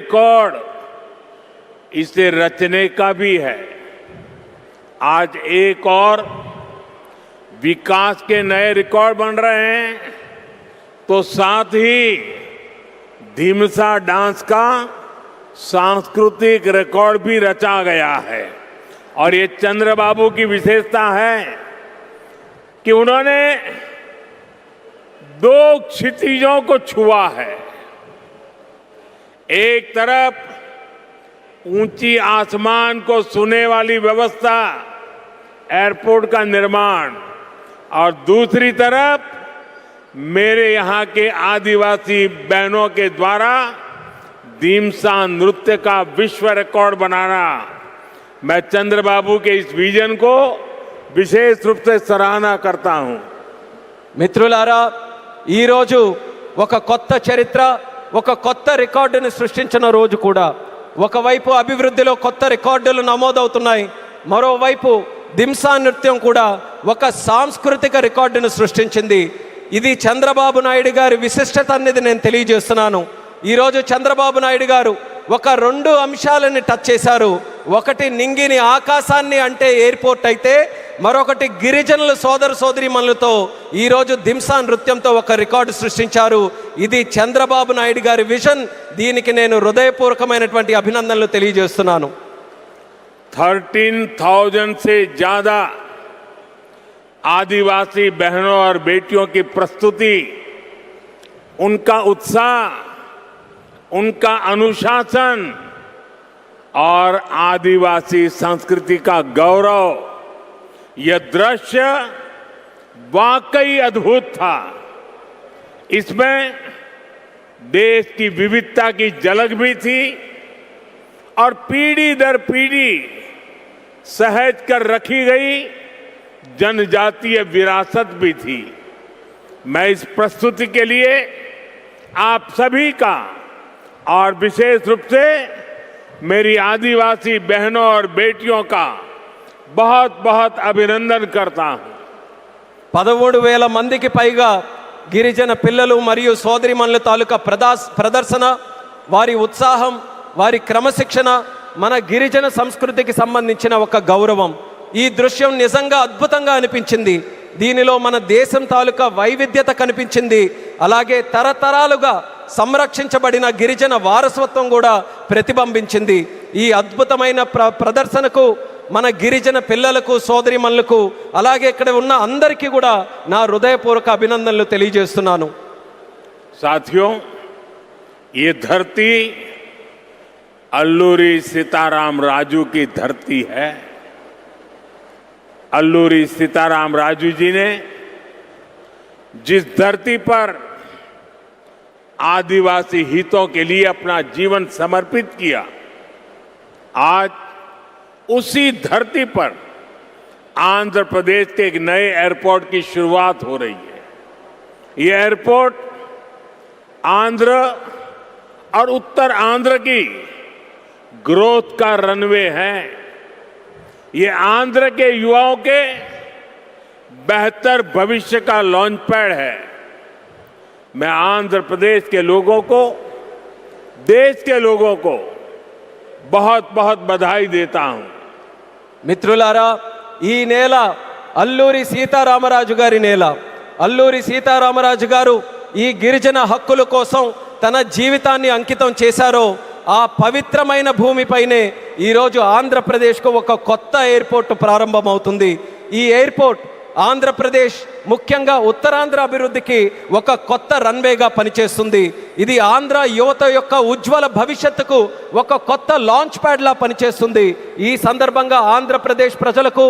Record इसे रचने का भी है। आज एक और विकास के नए रिकॉर्ड बन रहे हैं, तो साथ ही ढीमसा डांस का सांस्कृतिक रिकॉर्ड भी रचा गया है। और ये चंद्रबाबू की विशेषता है कि उन्होंने दो क्षितिजों को छुआ है। एक तरफ ऊंची आसमान को छूने वाली व्यवस्था, एयरपोर्ट का निर्माण, और दूसरी तरफ मेरे यहाँ के आदिवासी बहनों के द्वारा ढीमसा नृत्य का विश्व रिकॉर्ड बनाना। मैं चंद्रबाबू के इस विजन को विशेष रूप से सराहना करता हूं। మిత్రులారా, ఈ రోజు ఒక కొత్త చరిత్ర, ఒక కొత్త రికార్డుని సృష్టించిన రోజు కూడా. ఒకవైపు అభివృద్ధిలో కొత్త రికార్డులు నమోదవుతున్నాయి, మరోవైపు దింసా నృత్యం కూడా ఒక సాంస్కృతిక రికార్డును సృష్టించింది. ఇది చంద్రబాబు నాయుడు గారి విశిష్టత అనేది నేను తెలియజేస్తున్నాను. ఈరోజు చంద్రబాబు నాయుడు గారు ఒక రెండు అంశాలని టచ్ చేశారు. ఒకటి నింగిని ఆకాశాన్ని అంటే ఎయిర్పోర్ట్ అయితే, మరొకటి గిరిజనుల సోదర సోదరీమణులతో ఈరోజు దింసా నృత్యంతో ఒక రికార్డు సృష్టించారు. ఇది చంద్రబాబు నాయుడు గారి విజన్. దీనికి నేను హృదయపూర్వకమైనటువంటి అభినందనలు తెలియజేస్తున్నాను. 13,000 से ज्यादा आदिवासी बहनों और बेटियों की प्रस्तुति, उनका उत्साह, उनका अनुशासन और आदिवासी संस्कृति का गौरव, यह दृश्य वाकई अद्भुत था। इसमें देश की विविधता की झलक भी थी और पीढ़ी दर पीढ़ी सहेज कर रखी गई जनजातीय विरासत भी थी। मैं इस प्रस्तुति के लिए आप सभी का और विशेष रूप से मेरी आदिवासी बहनों और बेटियों का बहुत बहुत अभिनंदन करता हूं। 13,000 మందికి పైగా గిరిజన పిల్లలు మరియు సోదరిమణుల తాలూకా ప్రదర్శన, వారి ఉత్సాహం, వారి క్రమశిక్షణ మన గిరిజన సంస్కృతికి సంబంధించిన ఒక గౌరవం. ఈ దృశ్యం నిజంగా అద్భుతంగా అనిపించింది. దీనిలో మన దేశం తాలూకా వైవిధ్యత కనిపించింది. అలాగే తరతరాలుగా సంరక్షించబడిన గిరిజన వారసత్వం కూడా ప్రతిబింబించింది. ఈ అద్భుతమైన ప్రదర్శనకు మన గిరిజన పిల్లలకు, సోదరిమణులకు, అలాగే ఇక్కడ ఉన్న అందరికీ కూడా నా హృదయపూర్వక అభినందనలు తెలియజేస్తున్నాను. साथियों, ये धरती अल्लूरी सीताराम राजू की धरती है। अल्लूरी सीताराम राजू जी ने जिस धरती पर आदिवासी हितों के लिए अपना जीवन समर्पित किया, आज उसी धरती पर आंध्र प्रदेश के एक नए एयरपोर्ट की शुरुआत हो रही है। यह एयरपोर्ट आंध्र और उत्तर आंध्र की ग्रोथ का रनवे है। ये आंध्र के युवाओं के बेहतर भविष्य का लॉन्च पैड है। मैं आंध्र प्रदेश के लोगों को, देश के लोगों को बहुत बहुत बधाई देता हूं। మిత్రులారా, ఈ నేల అల్లూరి సీతారామరాజు గారి నేల. అల్లూరి సీతారామరాజు గారు ఈ గిరిజన హక్కుల కోసం తన జీవితాన్ని అంకితం చేశారో ఆ పవిత్రమైన భూమిపైనే ఈరోజు ఆంధ్రప్రదేశ్కు ఒక కొత్త ఎయిర్పోర్ట్ ప్రారంభమవుతుంది. ఈ ఎయిర్పోర్ట్ ఆంధ్రప్రదేశ్, ముఖ్యంగా ఉత్తరాంధ్ర అభివృద్ధికి ఒక కొత్త రన్వేగా పనిచేస్తుంది. ఇది ఆంధ్ర యువత యొక్క ఉజ్వల భవిష్యత్తుకు ఒక కొత్త లాంచ్ ప్యాడ్లా పనిచేస్తుంది. ఈ సందర్భంగా ఆంధ్రప్రదేశ్ ప్రజలకు